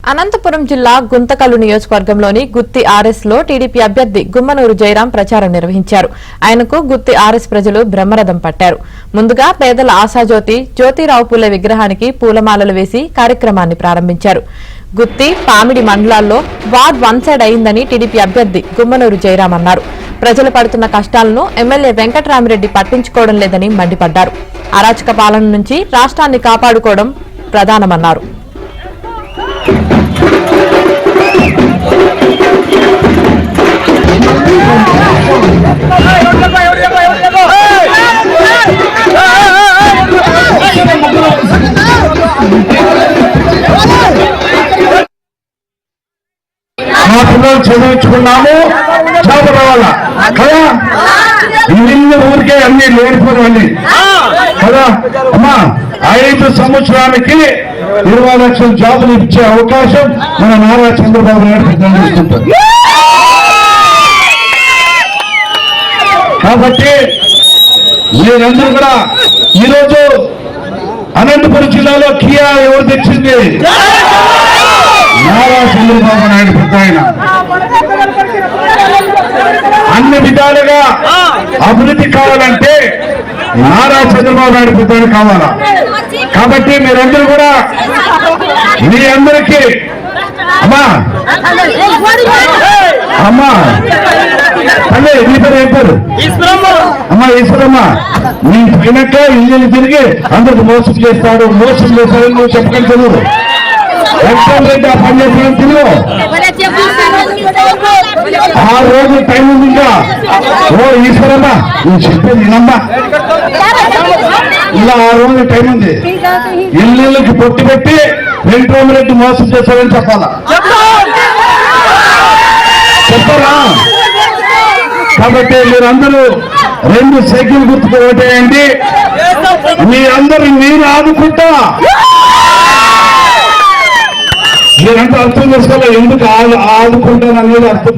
అనంతపురం జిల్లా గుంతకల్లు నియోజకవర్గంలోని గుత్తి ఆర్ఎస్ లో టీడీపీ అభ్యర్థి గుమ్మనూరు జయరాం ప్రచారం నిర్వహించారు. ఆయనకు గుత్తి ఆర్ఎస్ ప్రజలు బ్రహ్మరథం పట్టారు. ముందుగా పేదల ఆశాజ్యోతి జ్యోతిరావు పూలే విగ్రహానికి పూలమాలలు వేసి కార్యక్రమాన్ని ప్రారంభించారు. గుత్తి పామిడి మండలాల్లో వార్డ్ వన్ సైడ్ అయిందని టీడీపీ అభ్యర్థి గుమ్మనూరు జయరాం అన్నారు. ప్రజలు పడుతున్న కష్టాలను ఎమ్మెల్యే వెంకటరామిరెడ్డి పట్టించుకోవడం లేదని మండిపడ్డారు. అరాచక పాలన నుంచి రాష్ట్రాన్ని కాపాడుకోవడం ప్రధానమన్నారు. మా పిల్లలు చదివించుకున్నాము, జాబ్ రావాలా కదా, ఇల్లు ఊరికే అన్ని లేనిపోయినవన్నీ కదా అమ్మా. 5 సంవత్సరాలకి 20 లక్షల జాబులు ఇచ్చే అవకాశం మన నారా చంద్రబాబు నాయుడు తీసుకుంటారు. కాబట్టి మీరందరూ కూడా ఈరోజు అనంతపురం జిల్లాలో కియా ఎవరు తెచ్చింది? నారా చంద్రబాబు నాయుడు పెద్ద ఆయన. అన్ని విధాలుగా అభివృద్ధి కావాలంటే నారా చంద్రబాబు నాయుడు పెద్ద ఆయన కావాలా. కాబట్టి మీరందరూ కూడా మీ అందరికీ అమ్మా అమ్మా అదే మీ పేరు ఏం పేరు? అమ్మా ఈశ్వరమ్మ. నీ పైనట్ట ఇల్లు తిరిగి అందరికి మోసం చేస్తాడు, మోసం చేస్తాడని నువ్వు చెప్పడం తెలియదు. రెడ్డి ఆ పని చేస్తాడని తెలియదు. ఆ రోజు టైం ఉంది ఇంకా. ఓ ఈశ్వరమ్మ నువ్వు చెప్పేది వినమ్మా. ఇలా ఆ రోజు టైం ఉంది. ఇల్లుకి పొట్టు పెట్టి వెంకటరామిరెడ్డి మోసం చేస్తాడని చెప్పాలా? చెప్పరా? కాబట్టి మీరందరూ 2 సైకిల్ గుర్తుకు ఓటేయండి. మీరందరూ మీరు ఆదుకుంటా. మీరంతా అర్థం చేసుకోవాలి ఎందుకు ఆదుకుంటాను అనేది అర్థం